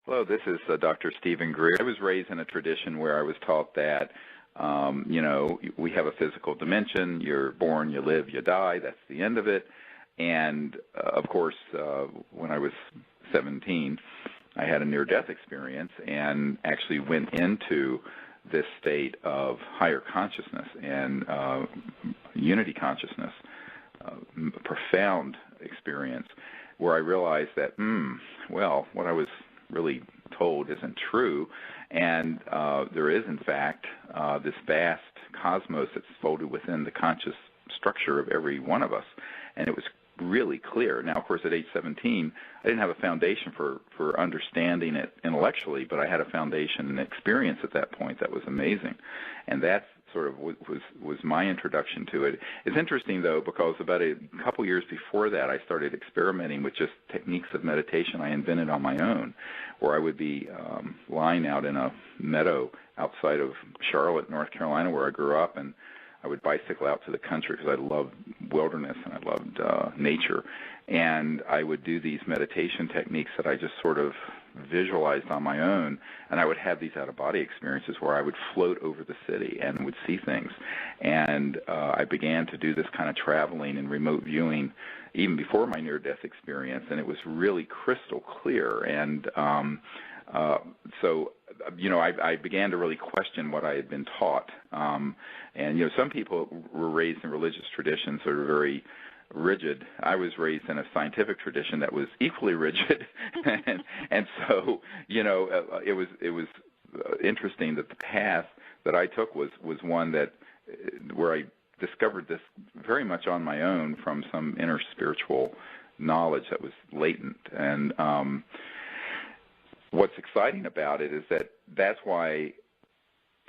Hello, this is Dr. Stephen Greer. I was raised in a tradition where I was taught that, we have a physical dimension. You're born, you live, you die. That's the end of it. And, of course, when I was 17, I had a near-death experience and actually went into this state of higher consciousness and unity consciousness, profound experience, where I realized that, what I was really told isn't true, and there is, in fact, this vast cosmos that's folded within the conscious structure of every one of us, and it was really clear. Now, of course, at age 17, I didn't have a foundation for understanding it intellectually, but I had a foundation and experience at that point that was amazing, and that sort of was my introduction to it. It's interesting, though, because about a couple years before that, I started experimenting with just techniques of meditation I invented on my own, where I would be lying out in a meadow outside of Charlotte, North Carolina, where I grew up, and I would bicycle out to the country because I loved wilderness and I loved nature. And I would do these meditation techniques that I just sort of visualized on my own, and I would have these out-of-body experiences where I would float over the city and would see things. And I began to do this kind of traveling and remote viewing even before my near-death experience, and it was really crystal clear. And I began to really question what I had been taught. Some people were raised in religious traditions that are very rigid. I was raised in a scientific tradition that was equally rigid, and so it was interesting that the path that I took was one that where I discovered this very much on my own from some inner spiritual knowledge that was latent. And what's exciting about it is that that's why,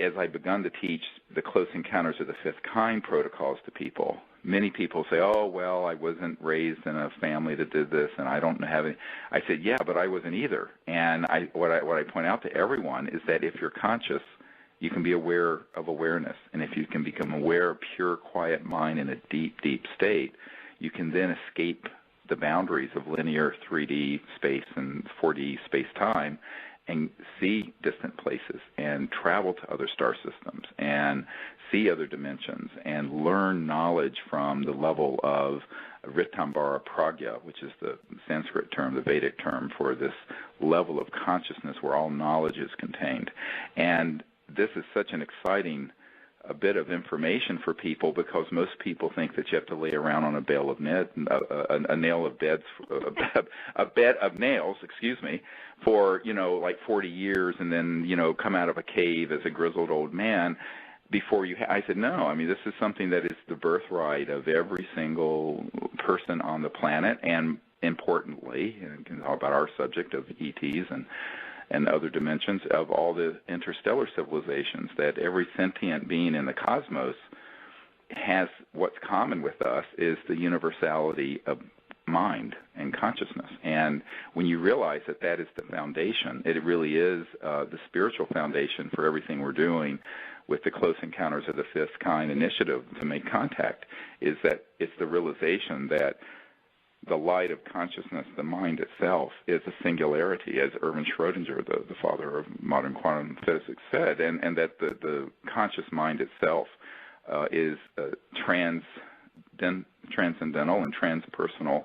as I begun to teach the Close Encounters of the Fifth Kind protocols to people, many people say, oh, well, I wasn't raised in a family that did this, and I don't have any. I said, yeah, but I wasn't either. And what I point out to everyone is that if you're conscious, you can be aware of awareness. And if you can become aware of pure, quiet mind in a deep, deep state, you can then escape the boundaries of linear 3D space and 4D space-time and see distant places and travel to other star systems and see other dimensions and learn knowledge from the level of Ritambara Pragya, which is the Sanskrit term, the Vedic term for this level of consciousness where all knowledge is contained. And this is such an exciting bit of information for people, because most people think that you have to lay around on a bale of a bed of nails, for like 40 years, and then come out of a cave as a grizzled old man before you. I said, no. I mean, this is something that is the birthright of every single person on the planet, and importantly, all about our subject of ETs and other dimensions, of all the interstellar civilizations, that every sentient being in the cosmos has what's common with us is the universality of mind and consciousness. And when you realize that that is the foundation, it really is the spiritual foundation for everything we're doing with the Close Encounters of the Fifth Kind initiative to make contact, is that it's the realization that the light of consciousness, the mind itself, is a singularity, as Erwin Schrödinger, the father of modern quantum physics, said, and that the conscious mind itself is transcendental and transpersonal,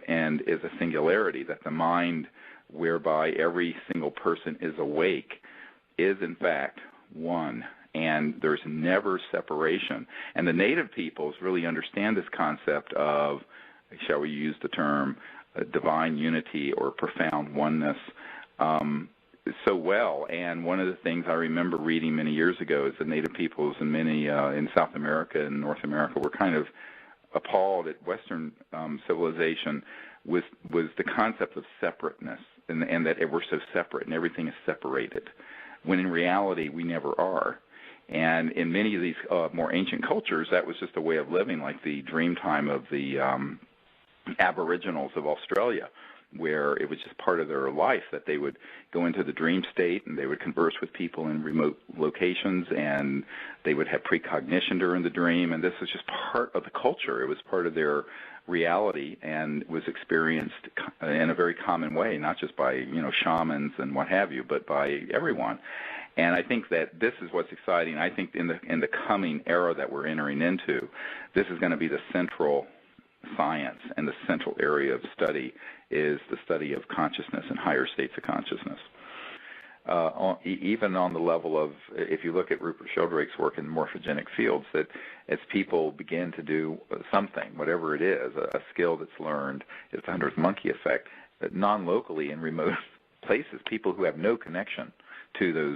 and is a singularity, that the mind whereby every single person is awake is, in fact, one, and there's never separation. And the native peoples really understand this concept of, shall we use the term, divine unity or profound oneness so well. And one of the things I remember reading many years ago is the native peoples in many in South America and North America were kind of appalled at Western civilization was the concept of separateness, and that we're so separate and everything is separated, when in reality we never are. And in many of these more ancient cultures, that was just a way of living, like the dream time of the Aboriginals of Australia. where it was just part of their life that they would go into the dream state and they would converse with people in remote locations, and they would have precognition during the dream, and this was just part of the culture. It was part of their reality and was experienced in a very common way, not just by, shamans and what have you, but by everyone. And I think that this is what's exciting. I think in the coming era that we're entering into, this is going to be the central science, and the central area of study is the study of consciousness and higher states of consciousness. Even on the level of, if you look at Rupert Sheldrake's work in morphogenic fields, that as people begin to do something, whatever it is, a skill that's learned, it's the 100th monkey effect, that non-locally in remote places, people who have no connection to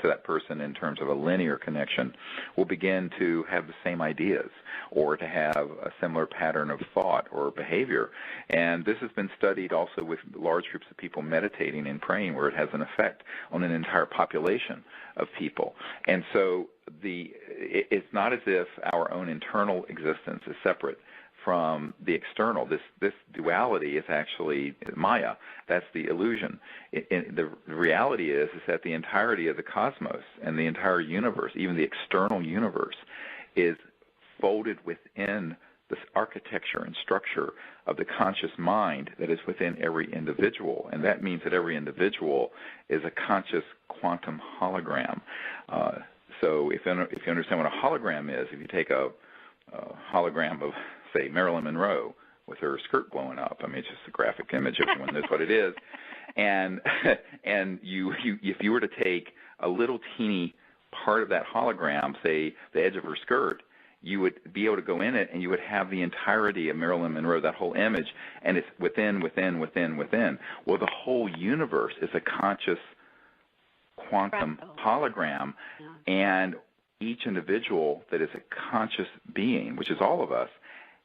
that person in terms of a linear connection will begin to have the same ideas or to have a similar pattern of thought or behavior. And this has been studied also with large groups of people meditating and praying, where it has an effect on an entire population of people. And so it's not as if our own internal existence is separate from the external. This duality is actually Maya. That's the illusion. The reality is that the entirety of the cosmos and the entire universe, even the external universe, is folded within this architecture and structure of the conscious mind that is within every individual. And that means that every individual is a conscious quantum hologram. So if you understand what a hologram is, if you take a hologram of, say, Marilyn Monroe with her skirt blowing up. I mean, it's just a graphic image. Everyone knows what it is. And if you were to take a little teeny part of that hologram, say the edge of her skirt, you would be able to go in it and you would have the entirety of Marilyn Monroe, that whole image, and it's within. Well, the whole universe is a conscious quantum hologram, and each individual that is a conscious being, which is all of us,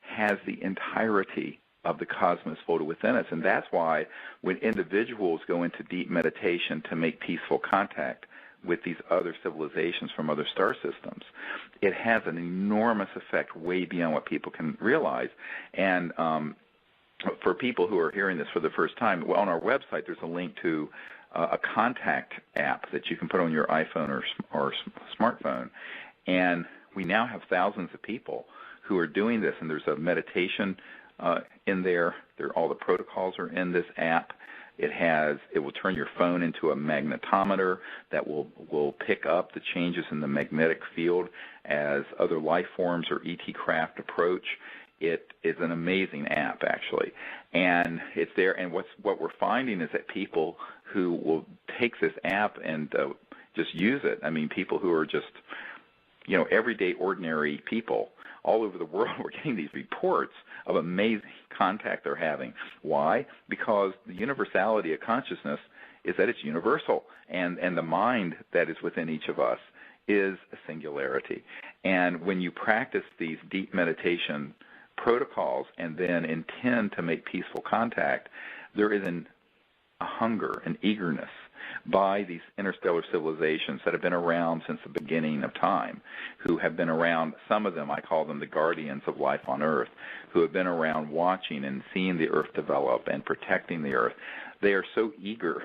has the entirety of the cosmos folded within us. And that's why when individuals go into deep meditation to make peaceful contact with these other civilizations from other star systems, it has an enormous effect way beyond what people can realize. And for people who are hearing this for the first time, well, on our website there's a link to a contact app that you can put on your iPhone or smartphone. And we now have thousands of people who are doing this, and there's a meditation in there. All the protocols are in this app. It will turn your phone into a magnetometer that will pick up the changes in the magnetic field as other life forms or ET craft approach. It is an amazing app, actually, and it's there. And what we're finding is that people who will take this app and just use it, I mean, people who are just, everyday, ordinary people all over the world, we're getting these reports of amazing contact they're having. Why? Because the universality of consciousness is that it's universal, and the mind that is within each of us is a singularity. And when you practice these deep meditation protocols and then intend to make peaceful contact, there is a hunger, an eagerness by these interstellar civilizations that have been around since the beginning of time, who have been around, some of them, I call them the guardians of life on Earth, who have been around watching and seeing the Earth develop and protecting the Earth. They are so eager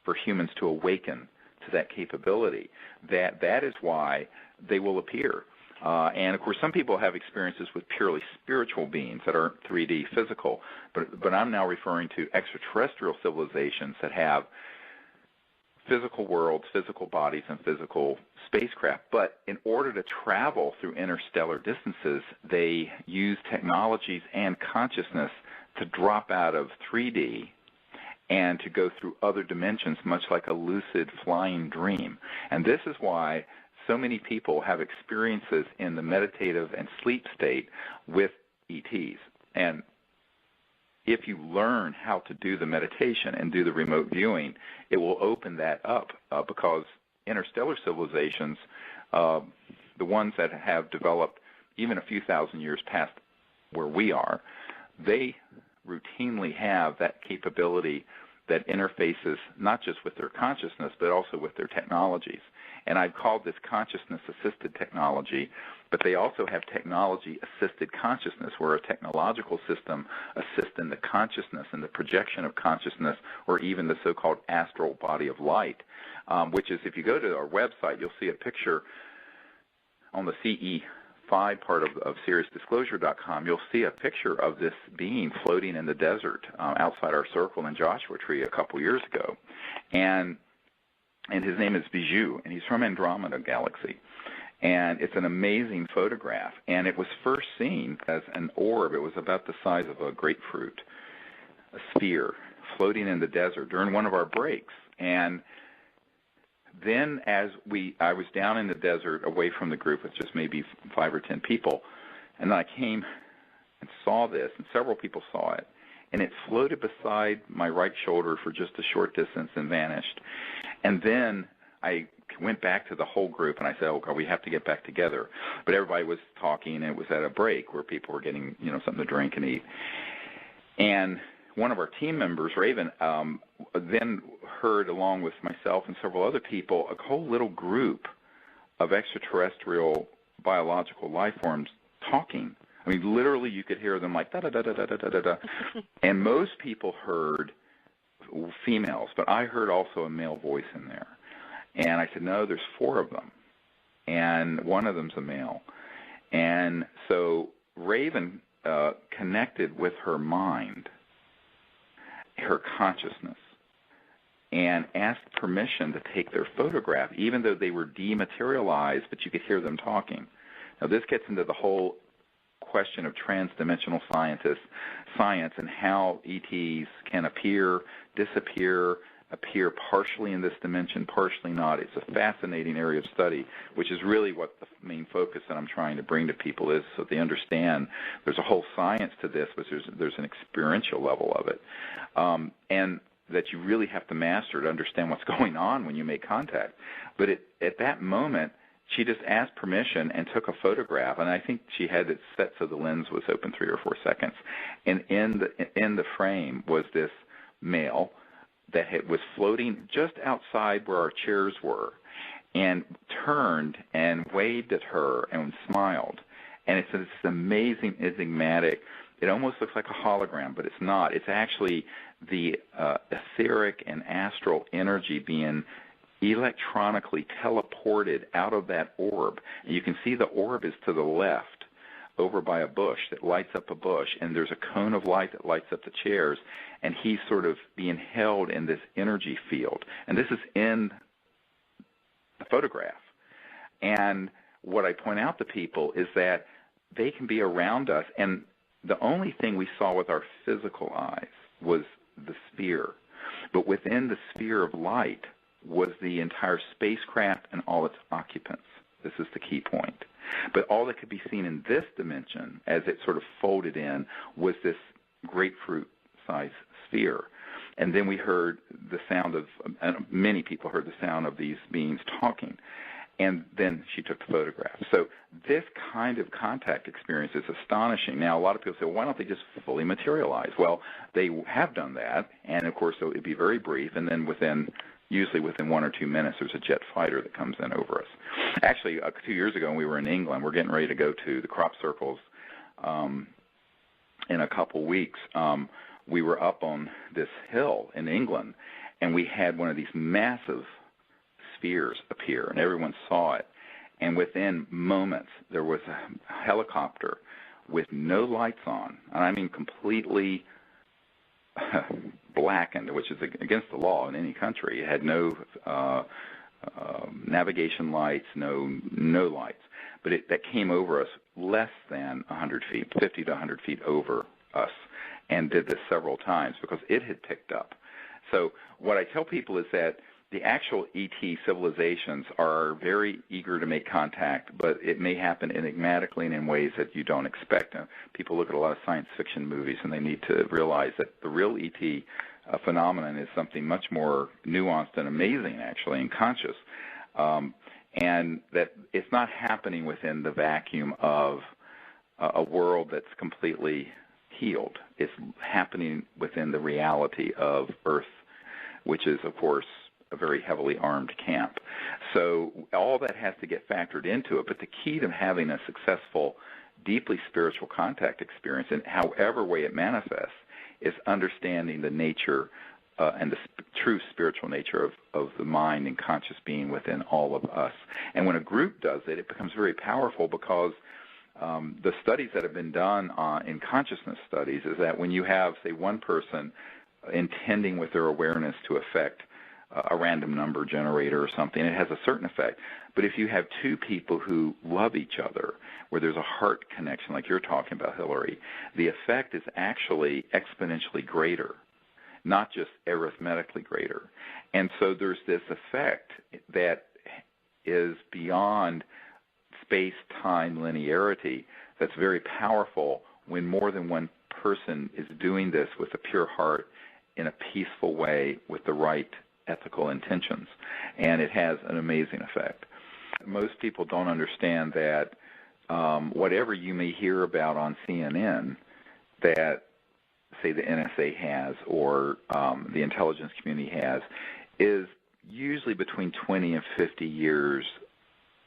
for humans to awaken to that capability that is why they will appear. And, of course, some people have experiences with purely spiritual beings that aren't 3D physical, but I'm now referring to extraterrestrial civilizations that have physical worlds, physical bodies, and physical spacecraft. But in order to travel through interstellar distances, they use technologies and consciousness to drop out of 3D and to go through other dimensions, much like a lucid flying dream. And this is why so many people have experiences in the meditative and sleep state with ETs. And if you learn how to do the meditation and do the remote viewing, it will open that up because interstellar civilizations, the ones that have developed even a few thousand years past where we are, they routinely have that capability that interfaces not just with their consciousness, but also with their technologies. And I've called this consciousness-assisted technology, but they also have technology-assisted consciousness, where a technological system assists in the consciousness and the projection of consciousness, or even the so-called astral body of light, which is, if you go to our website, you'll see a picture on the CE5 part of SeriousDisclosure.com. You'll see a picture of this being floating in the desert outside our circle in Joshua Tree a couple years ago. And his name is Bijou, and he's from Andromeda Galaxy. And it's an amazing photograph. And it was first seen as an orb. It was about the size of a grapefruit, a sphere, floating in the desert during one of our breaks. And then I was down in the desert away from the group with just maybe 5 or 10 people, and then I came and saw this, and several people saw it, and it floated beside my right shoulder for just a short distance and vanished. And then I went back to the whole group, and I said, oh, God, we have to get back together. But everybody was talking, and it was at a break where people were getting, something to drink and eat. And one of our team members, Raven, then heard, along with myself and several other people, a whole little group of extraterrestrial biological life forms talking. I mean, literally, you could hear them like da-da-da-da-da-da-da-da. And most people heard females, but I heard also a male voice in there. And I said, no, there's 4 of them, and one of them's a male. And so Raven connected with her mind, her consciousness, and asked permission to take their photograph, even though they were dematerialized, but you could hear them talking. Now, this gets into the whole question of transdimensional science and how ETs can appear, disappear, appear partially in this dimension, partially not. It's a fascinating area of study, which is really what the main focus that I'm trying to bring to people is, so they understand there's a whole science to this, but there's an experiential level of it, and that you really have to master to understand what's going on when you make contact. But at that moment, she just asked permission and took a photograph, and I think she had it set so the lens was open 3 or 4 seconds. And in the frame was this male that was floating just outside where our chairs were, and turned and waved at her and smiled. And it's this amazing, enigmatic, it almost looks like a hologram, but it's not. It's actually the etheric and astral energy being electronically teleported out of that orb. And you can see the orb is to the left, over by a bush that lights up a bush, and there's a cone of light that lights up the chairs, and he's sort of being held in this energy field. And this is in the photograph. And what I point out to people is that they can be around us, and the only thing we saw with our physical eyes was the sphere. But within the sphere of light was the entire spacecraft and all its occupants. This is the key point. But all that could be seen in this dimension, as it sort of folded in, was this grapefruit-sized sphere. And then we heard the sound of, many people heard the sound of these beings talking. And then she took the photograph. So this kind of contact experience is astonishing. Now, a lot of people say, well, why don't they just fully materialize? Well, they have done that, and of course, so it'd be very brief, and then usually within 1 or 2 minutes, there's a jet fighter that comes in over us. Actually, 2 years ago when we were in England, we're getting ready to go to the crop circles in a couple weeks. We were up on this hill in England, and we had one of these massive spheres appear, and everyone saw it. And within moments, there was a helicopter with no lights on, and I mean completely blackened, which is against the law in any country. It had no navigation lights, no lights. But that came over us less than 100 feet, 50 to 100 feet over us, and did this several times because it had picked up. So what I tell people is that the actual ET civilizations are very eager to make contact, but it may happen enigmatically and in ways that you don't expect. People look at a lot of science fiction movies, and they need to realize that the real ET phenomenon is something much more nuanced and amazing, actually, and conscious, and that it's not happening within the vacuum of a world that's completely healed. It's happening within the reality of Earth which is, of course, a very heavily armed camp. So all that has to get factored into it. But the key to having a successful, deeply spiritual contact experience, in however way it manifests, is understanding the nature and the true spiritual nature of the mind and conscious being within all of us. And when a group does it, it becomes very powerful, because the studies that have been done in consciousness studies is that when you have, say, one person intending with their awareness to affect a random number generator or something, it has a certain effect. But if you have two people who love each other, where there's a heart connection like you're talking about, Hillary, the effect is actually exponentially greater, not just arithmetically greater. And so there's this effect that is beyond space-time linearity that's very powerful when more than one person is doing this with a pure heart in a peaceful way with the right ethical intentions. And it has an amazing effect. Most people don't understand that whatever you may hear about on CNN that, say, the NSA has or the intelligence community has is usually between 20 and 50 years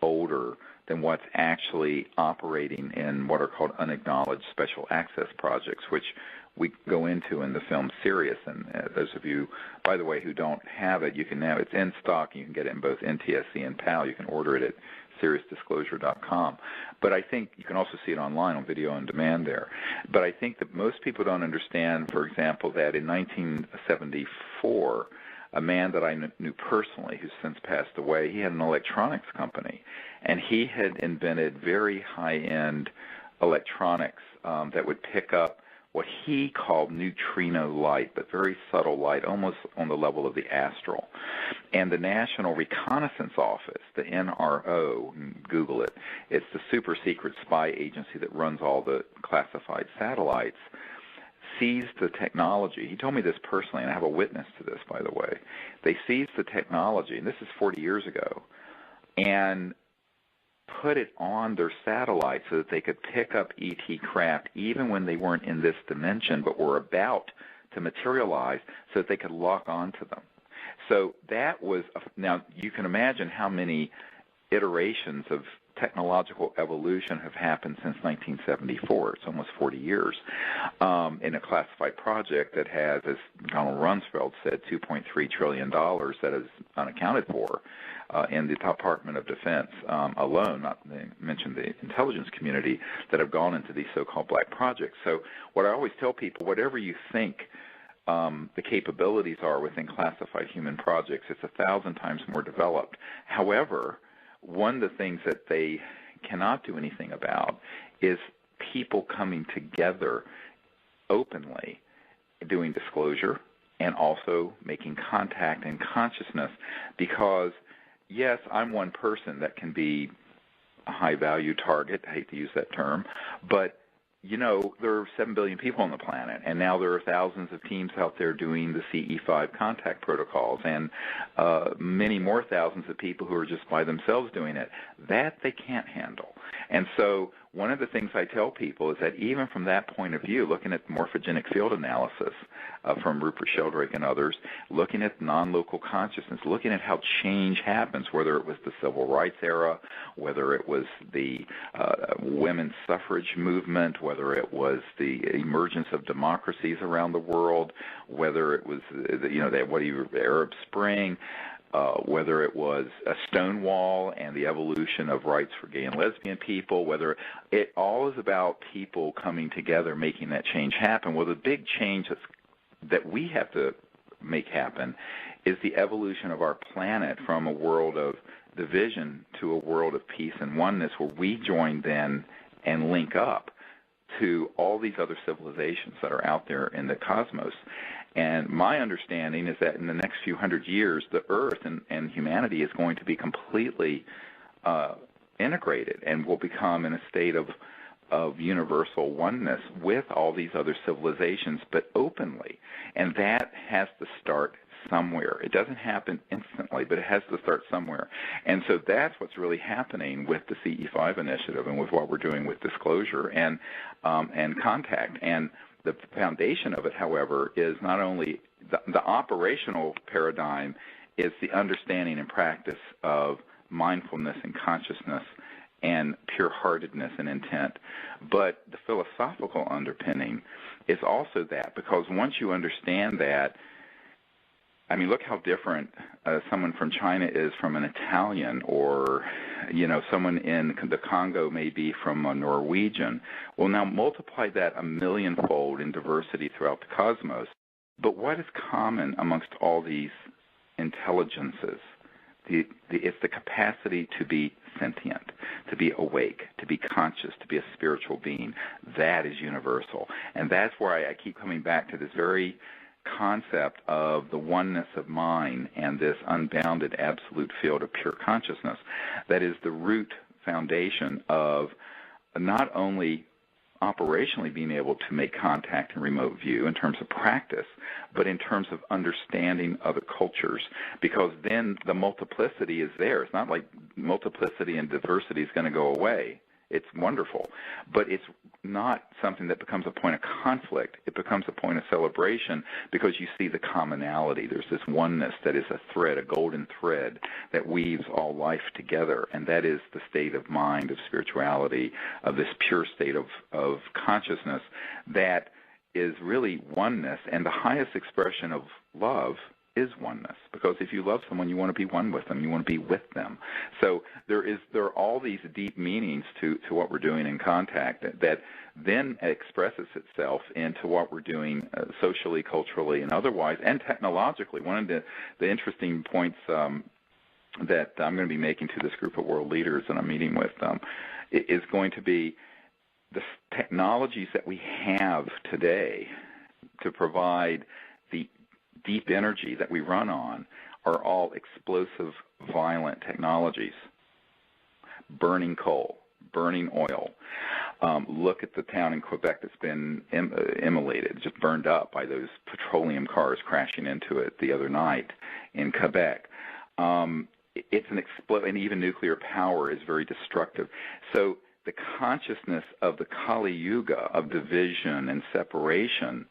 older than what's actually operating in what are called unacknowledged special access projects, which we go into in the film Sirius. And those of you, by the way, who don't have it, you can now, it's in stock. You can get it in both NTSC and PAL. You can order it at SiriusDisclosure.com. But I think you can also see it online on video on demand there. But I think that most people don't understand, for example, that in 1974, a man that I knew personally, who's since passed away, he had an electronics company, and he had invented very high-end electronics that would pick up what he called neutrino light, but very subtle light, almost on the level of the astral. And the National Reconnaissance Office, the NRO, Google it, it's the super secret spy agency that runs all the classified satellites, seized the technology. He told me this personally, and I have a witness to this, by the way. They seized the technology, and this is 40 years ago, and put it on their satellite so that they could pick up ET craft even when they weren't in this dimension but were about to materialize, so that they could lock onto them. So that was, now you can imagine how many iterations of technological evolution have happened since 1974. It's almost 40 years in a classified project that has, as Donald Rumsfeld said, $2.3 trillion that is unaccounted for in the Department of Defense alone, not to mention the intelligence community, that have gone into these so-called black projects. So what I always tell people, whatever you think the capabilities are within classified human projects, it's 1,000 times more developed. However, one of the things that they cannot do anything about is people coming together openly, doing disclosure, and also making contact and consciousness. Because, yes, I'm one person that can be a high-value target. I hate to use that term. But, you know, there are 7 billion people on the planet, and now there are thousands of teams out there doing the CE5 contact protocols, and many more thousands of people who are just by themselves doing it. That they can't handle. And so one of the things I tell people is that even from that point of view, looking at morphogenic field analysis from Rupert Sheldrake and others, looking at non-local consciousness, looking at how change happens, whether it was the civil rights era, whether it was the women's suffrage movement, whether it was the emergence of democracies around the world, whether it was the Arab Spring, whether it was a Stonewall and the evolution of rights for gay and lesbian people, whether it all is about people coming together, making that change happen. Well, the big change that we have to make happen is the evolution of our planet from a world of division to a world of peace and oneness, where we join then and link up to all these other civilizations that are out there in the cosmos. And my understanding is that in the next few hundred years, the Earth and humanity is going to be completely integrated and will become in a state of universal oneness with all these other civilizations, but openly. And that has to start somewhere. It doesn't happen instantly, but it has to start somewhere. And so that's what's really happening with the CE5 initiative and with what we're doing with disclosure and contact. And the foundation of it, however, is not only the operational paradigm is the understanding and practice of mindfulness and consciousness and pure-heartedness and intent. But the philosophical underpinning is also that, because once you understand that, I mean, look how different someone from China is from an Italian, or, someone in the Congo may be from a Norwegian. Well, now multiply that a millionfold in diversity throughout the cosmos. But what is common amongst all these intelligences? It's the capacity to be sentient, to be awake, to be conscious, to be a spiritual being. That is universal. And that's why I keep coming back to this very concept of the oneness of mind and this unbounded absolute field of pure consciousness. That is the root foundation of not only operationally being able to make contact in remote view in terms of practice, but in terms of understanding other cultures, because then the multiplicity is there. It's not like multiplicity and diversity is going to go away. It's wonderful, but it's not something that becomes a point of conflict. It becomes a point of celebration because you see the commonality. There's this oneness that is a thread, a golden thread that weaves all life together, and that is the state of mind, of spirituality, of this pure state of consciousness that is really oneness, and the highest expression of love is oneness, because if you love someone, you want to be one with them. You want to be with them. So there are all these deep meanings to what we're doing in contact that then expresses itself into what we're doing socially, culturally, and otherwise, and technologically. One of the interesting points that I'm going to be making to this group of world leaders that I'm meeting with is going to be the technologies that we have today to provide the deep energy that we run on are all explosive, violent technologies. Burning coal, burning oil. Look at the town in Quebec that's been immolated, just burned up by those petroleum cars crashing into it the other night in Quebec. It's an and even nuclear power is very destructive. So the consciousness of the Kali Yuga of division and separation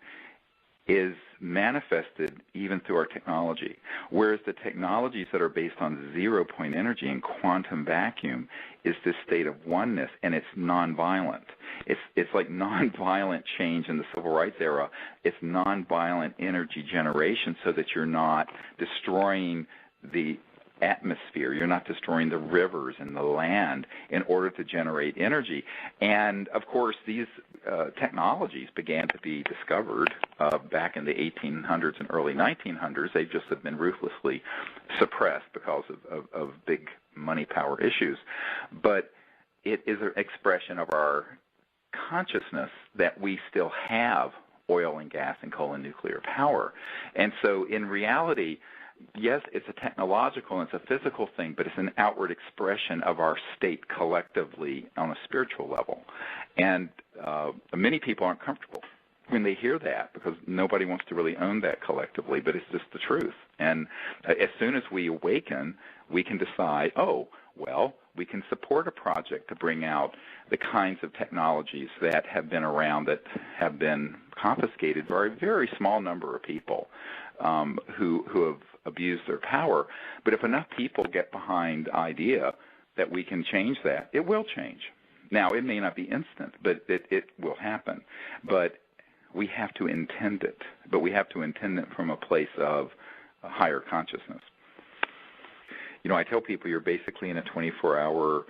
is manifested even through our technology, whereas the technologies that are based on zero-point energy and quantum vacuum is this state of oneness, and it's nonviolent. It's like nonviolent change in the civil rights era. It's nonviolent energy generation so that you're not destroying the atmosphere, you're not destroying the rivers and the land in order to generate energy. And, of course, these technologies began to be discovered back in the 1800s and early 1900s. They just have been ruthlessly suppressed because of big money power issues. But it is an expression of our consciousness that we still have oil and gas and coal and nuclear power. And so in reality, yes, it's a technological and it's a physical thing, but it's an outward expression of our state collectively on a spiritual level. And many people aren't comfortable when they hear that because nobody wants to really own that collectively, but it's just the truth. And as soon as we awaken, we can decide, we can support a project to bring out the kinds of technologies that have been around that have been confiscated by a very small number of people who have abused their power. But if enough people get behind the idea that we can change that, it will change. Now, it may not be instant, but it will happen. But we have to intend it. But we have to intend it from a place of a higher consciousness. You know, I tell people you're basically in a 24-hour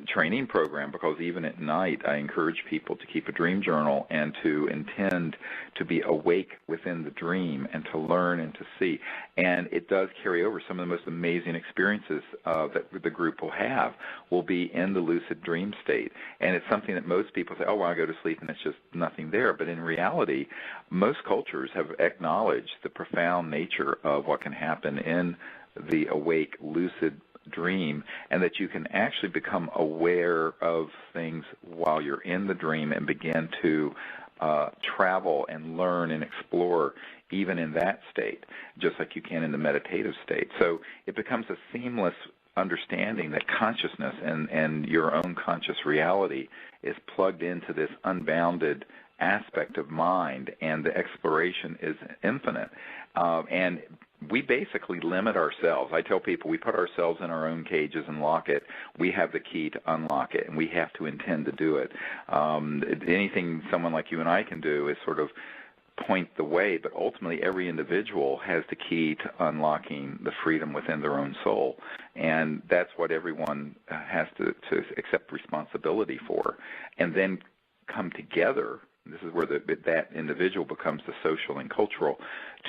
training program because even at night I encourage people to keep a dream journal and to intend to be awake within the dream and to learn and to see. And it does carry over. Some of the most amazing experiences that the group will be in the lucid dream state. And it's something that most people say, I go to sleep and it's just nothing there. But in reality, most cultures have acknowledged the profound nature of what can happen in the awake, lucid dream, and that you can actually become aware of things while you're in the dream and begin to travel and learn and explore even in that state, just like you can in the meditative state. So it becomes a seamless understanding that consciousness and your own conscious reality is plugged into this unbounded aspect of mind, and the exploration is infinite. And we basically limit ourselves. I tell people we put ourselves in our own cages and lock it. We have the key to unlock it, and we have to intend to do it. Anything someone like you and I can do is sort of point the way, but ultimately every individual has the key to unlocking the freedom within their own soul, and that's what everyone has to accept responsibility for, and then come together. This is where that individual becomes the social and cultural,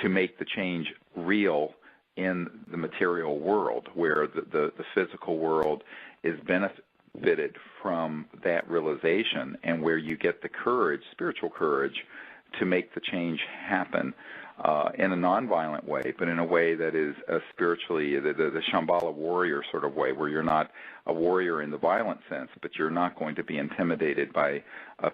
to make the change real in the material world, where the physical world is benefited from that realization, and where you get the courage, spiritual courage, to make the change happen in a nonviolent way, but in a way that is spiritually the Shambhala warrior sort of way, where you're not a warrior in the violent sense, but you're not going to be intimidated by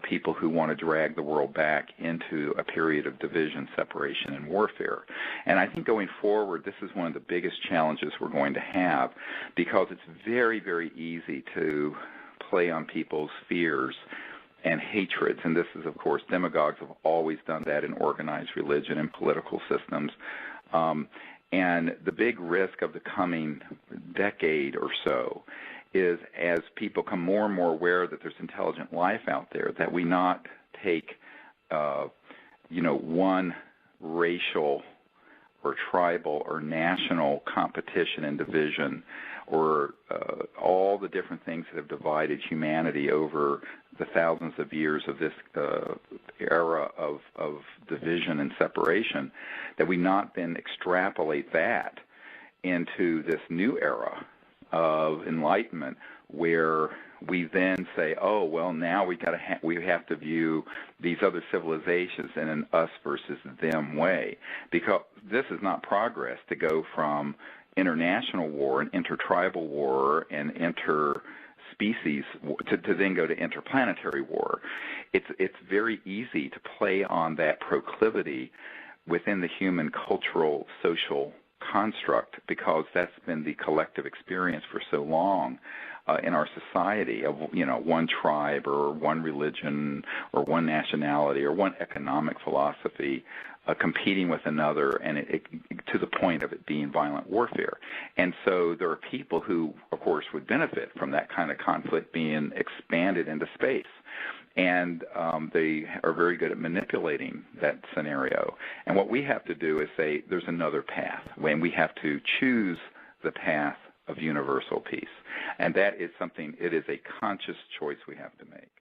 people who want to drag the world back into a period of division, separation, and warfare. And I think going forward, this is one of the biggest challenges we're going to have, because it's very, very easy to play on people's fears and hatreds, and this is, of course, demagogues have always done that in organized religion and political systems. And the big risk of the coming decade or so is, as people become more and more aware that there's intelligent life out there, that we not take, one racial or tribal or national competition and division, or all the different things that have divided humanity over the thousands of years of this era of division and separation, that we not then extrapolate that into this new era of enlightenment, where we then say, oh, well, now we have to view these other civilizations in an us versus them way, because this is not progress to go from international war and intertribal war and interspecies to then go to interplanetary war. It's very easy to play on that proclivity within the human cultural social construct, because that's been the collective experience for so long in our society of, one tribe or one religion or one nationality or one economic philosophy competing with another, and it to the point of it being violent warfare. And so there are people who, of course, would benefit from that kind of conflict being expanded into space. And they are very good at manipulating that scenario. And what we have to do is say there's another path, when we have to choose the path of universal peace. And that is something, it is a conscious choice we have to make.